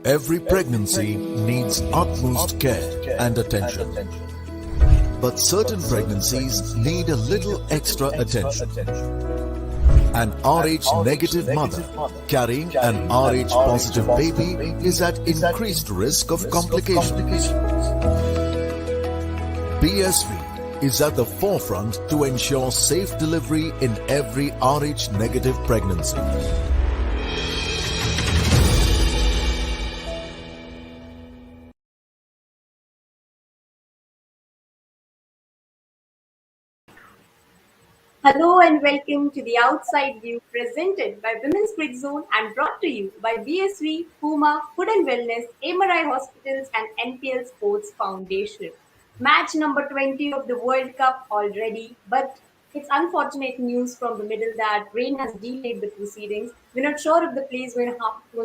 Every pregnancy needs utmost care and attention. But certain pregnancies need a little extra attention. An RH negative mother carrying an RH positive baby is at increased risk of complications. BSV is at the forefront to ensure safe delivery in every RH negative pregnancy. Hello and welcome to the Outside View presented by Women's Grid Zone and brought to you by BSV, Puma, Food and Wellness, MRI Hospitals and NPL Sports Foundation. Match number 20 of the World Cup already, but it's unfortunate news from the middle that rain has delayed the proceedings. We're not sure if the play is going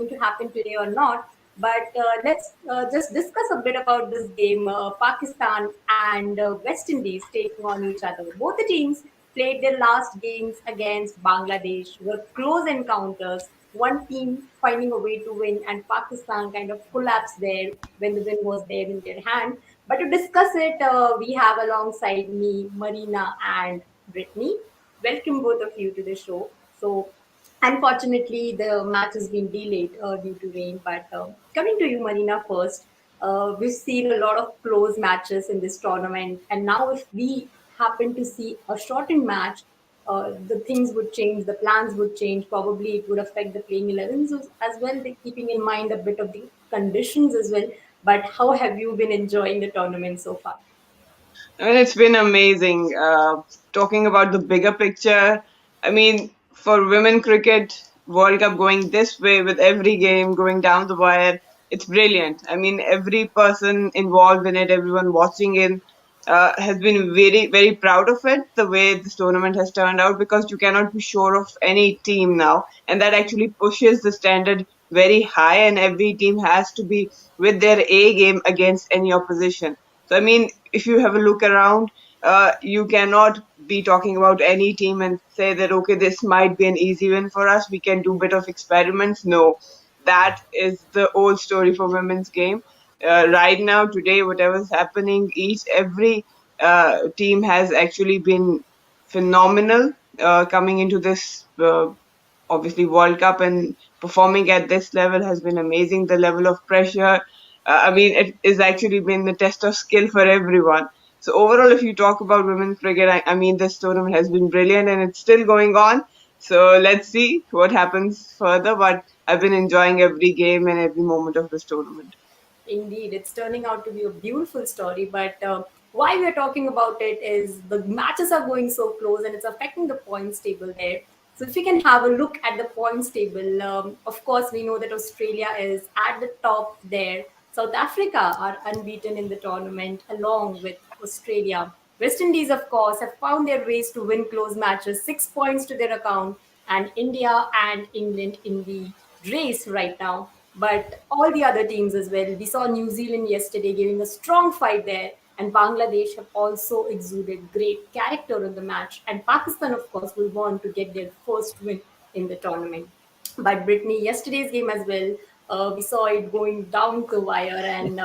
to happen today or not, but let's just discuss a bit about this game. Pakistan and West Indies taking on each other. Both the teams played their last games against Bangladesh were close encounters. One team finding a way to win, and Pakistan kind of collapsed there when the win was there in their hand. But to discuss it, we have alongside me Marina and Brittany. Welcome both of you to the show. So, unfortunately, the match has been delayed due to rain. But coming to you, Marina, first, we've seen a lot of close matches in this tournament. And now, if we happen to see a shortened match, the things would change, the plans would change. Probably it would affect the playing 11s as well, keeping in mind a bit of the conditions as well. But how have you been enjoying the tournament so far? I mean, it's been amazing. Talking about the bigger picture, I mean, for women cricket, World Cup going this way with every game going down the wire, it's brilliant. I mean, every person involved in it, everyone watching it, has been very, very proud of it, the way this tournament has turned out, because you cannot be sure of any team now. And that actually pushes the standard very high, and every team has to be with their A game against any opposition. So, I mean, if you have a look around, you cannot be talking about any team and say that, okay, this might be an easy win for us. We can do a bit of experiments. No, that is the old story for women's game. Right now, today, whatever's happening, every team has actually been phenomenal coming into this obviously World Cup, and performing at this level has been amazing. The level of pressure, I mean, it has actually been the test of skill for everyone. So overall, if you talk about women's cricket, I mean, this tournament has been brilliant and it's still going on. So let's see what happens further. But I've been enjoying every game and every moment of this tournament. Indeed, it's turning out to be a beautiful story. But why we're talking about it is the matches are going so close and it's affecting the points table there. So, if we can have a look at the points table, of course, we know that Australia is at the top there. South Africa are unbeaten in the tournament along with Australia. West Indies, of course, have found their ways to win close matches, 6 points to their account, and India and England in the race right now. But all the other teams as well. We saw New Zealand yesterday giving a strong fight there, and Bangladesh have also exuded great character in the match. And Pakistan, of course, will want to get their first win in the tournament. But Brittany, yesterday's game as well, we saw it going down the wire. And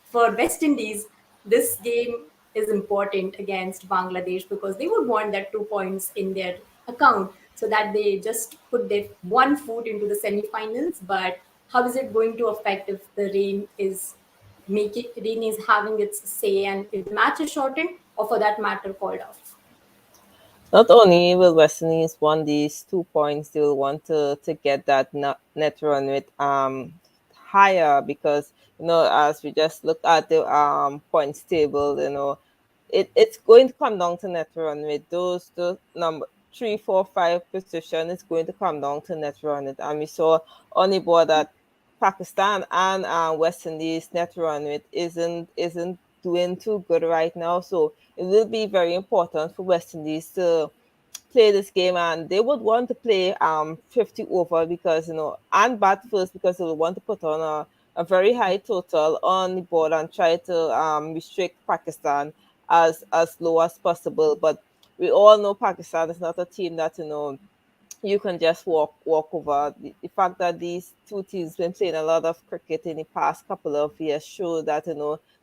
for West Indies, this game is important against Bangladesh because they would want that 2 points in their account so that they just put their one foot into the semi-finals. But how is it going to affect if the rain is having its say and if the match is shortened or for that matter called off? Not only will West Indies want these 2 points, they will want to get that net run with higher, because as we just looked at the points table, it's going to come down to net run with those number 3, 4, 5 position. It's going to come down to net run it, and we saw on the board that Pakistan and West Indies net run it isn't doing too good right now. So it will be very important for West Indies to play this game, and they would want to play 50 over, because and bat first, because they would want to put on a very high total on the board and try to restrict Pakistan as low as possible. But we all know Pakistan is not a team that you can just walk over. The fact that these two teams been playing a lot of cricket in the past couple of years show that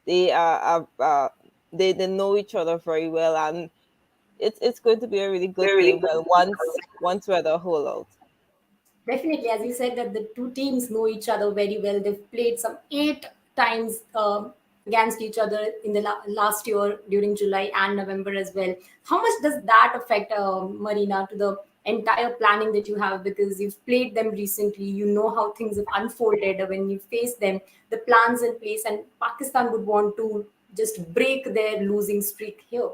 they they know each other very well, and it's going to be a really good game. Well, once we're the whole out. Definitely, as you said, that the two teams know each other very well. They've played some 8 times against each other in the last year during July and November as well. How much does that affect Marina to the entire planning that you have? Because you've played them recently, you know how things have unfolded when you face them, the plans in place, and Pakistan would want to just break their losing streak here.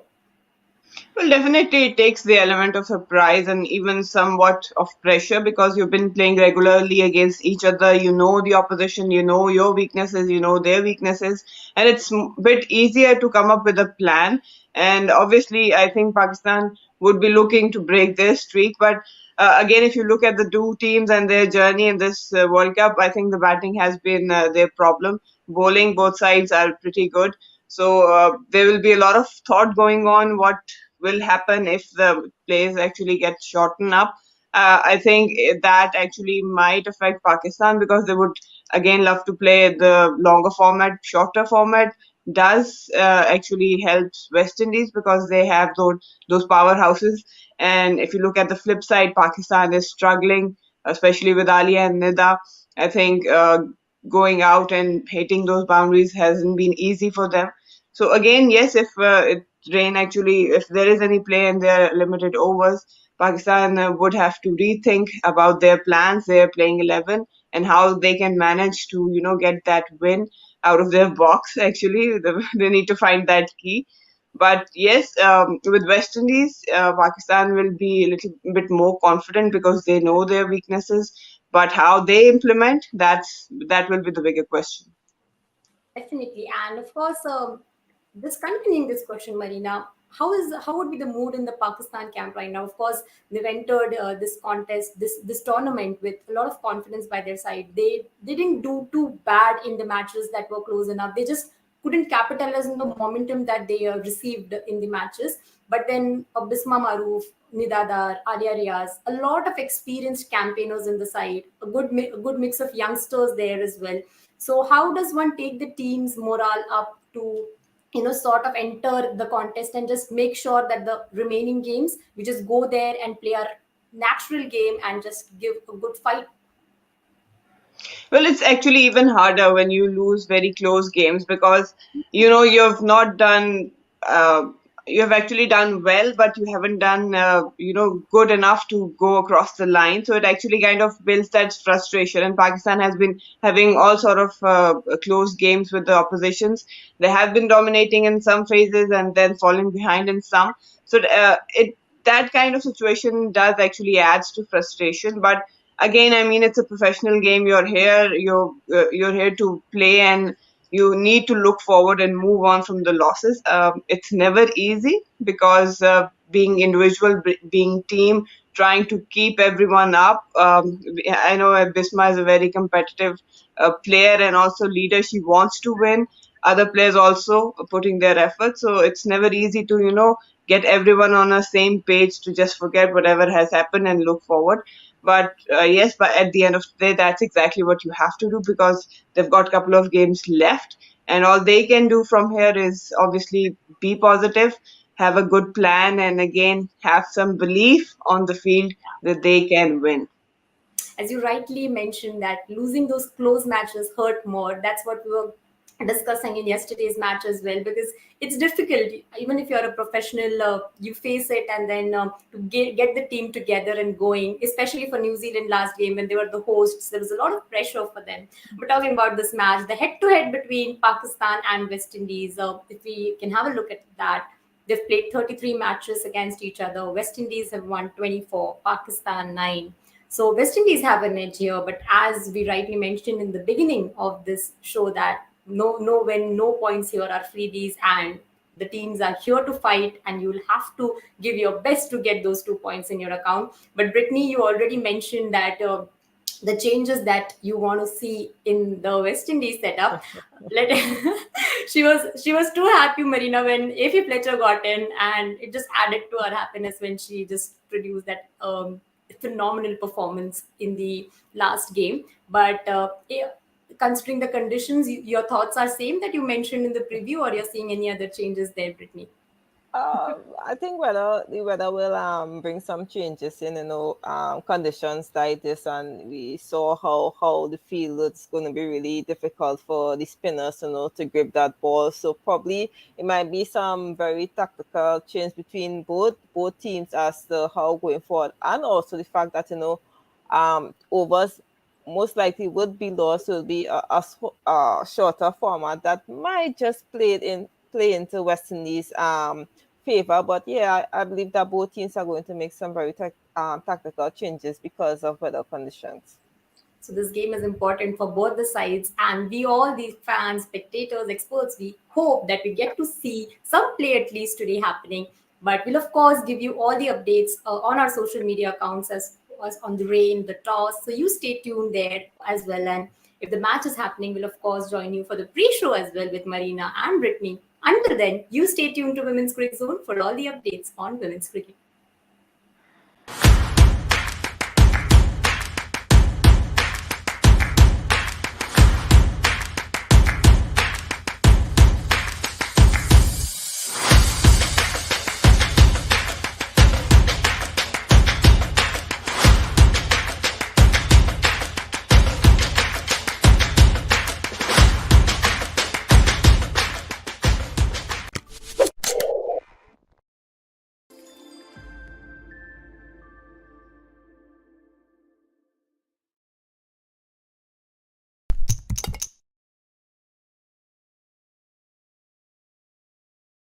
Well, definitely it takes the element of surprise and even somewhat of pressure because you've been playing regularly against each other. You know the opposition, you know your weaknesses, you know their weaknesses, and it's a bit easier to come up with a plan. And obviously, I think Pakistan would be looking to break their streak. But again, if you look at the two teams and their journey in this World Cup, I think the batting has been their problem. Bowling, both sides are pretty good. So there will be a lot of thought going on what will happen if the plays actually get shortened up. I think that actually might affect Pakistan because they would again love to play the longer format. Shorter format does actually help West Indies because they have those powerhouses. And if you look at the flip side, Pakistan is struggling, especially with Ali and Nida. I think going out and hitting those boundaries hasn't been easy for them. So again, yes, if rain actually, if there is any play and there are limited overs, Pakistan would have to rethink about their plans, their playing 11, and how they can manage to, get that win out of their box. Actually, they need to find that key. But yes, with West Indies, Pakistan will be a little bit more confident because they know their weaknesses. But how they implement, that will be the bigger question. Definitely, and of course, this continuing this question, Marina, how would be the mood in the Pakistan camp right now? Of course, they've entered this contest, this tournament with a lot of confidence by their side. They didn't do too bad in the matches that were close enough. They just couldn't capitalize on the momentum that they received in the matches. But then Bisma Maroof, Nidadar, Alia Riaz, a lot of experienced campaigners in the side, a good mix of youngsters there as well. So how does one take the team's morale up to sort of enter the contest and just make sure that the remaining games we just go there and play our natural game and just give a good fight? Well, it's actually even harder when you lose very close games because you've not done. Uh, you have actually done well, but you haven't done good enough to go across the line. So it actually kind of builds that frustration. And Pakistan has been having all sort of close games with the oppositions. They have been dominating in some phases and then falling behind in some. So it that kind of situation does actually adds to frustration, but again, I mean, it's a professional game. You're here to play, and you need to look forward and move on from the losses. It's never easy because being individual, being team, trying to keep everyone up. I know Bisma is a very competitive player and also leader. She wants to win. Other players also putting their effort, so it's never easy to get everyone on a same page to just forget whatever has happened and look forward. But yes, but at the end of the day, that's exactly what you have to do because they've got a couple of games left, and all they can do from here is obviously be positive, have a good plan, and again have some belief on the field that they can win. As you rightly mentioned, that losing those close matches hurt more. That's what we were discussing in yesterday's match as well, because it's difficult. Even if you're a professional, you face it, and then to get the team together and going, especially for New Zealand last game when they were the hosts, there was a lot of pressure for them. But talking about this match, the head to head between Pakistan and West Indies, if we can have a look at that, they've played 33 matches against each other. West Indies have won 24, Pakistan 9. So West Indies have an edge here, but as we rightly mentioned in the beginning of this show, that no win, no points here are freebies, and the teams are here to fight, and you'll have to give your best to get those 2 points in your account. But Brittany, you already mentioned that the changes that you want to see in the West Indies setup. Let she was too happy, Marina, when Afi Fletcher got in, and it just added to her happiness when she just produced that phenomenal performance in the last game. But considering the conditions, your thoughts are same that you mentioned in the preview, or you're seeing any other changes there, Brittany? I think the weather will bring some changes in, conditions like this, and we saw how the field is going to be really difficult for the spinners, to grip that ball. So probably it might be some very tactical change between both teams as to how going forward, and also the fact that overs most likely would be lost. Will be a shorter format that might just play into West Indies favor. But yeah, I believe that both teams are going to make some very tactical changes because of weather conditions. So this game is important for both the sides, and we all, the fans, spectators, experts, we hope that we get to see some play at least today happening. But we'll of course give you all the updates on our social media accounts as on the rain, the toss. So you stay tuned there as well. And if the match is happening, we'll of course join you for the pre-show as well with Marina and Brittany. Until then, you stay tuned to Women's Cricket Zone for all the updates on women's cricket.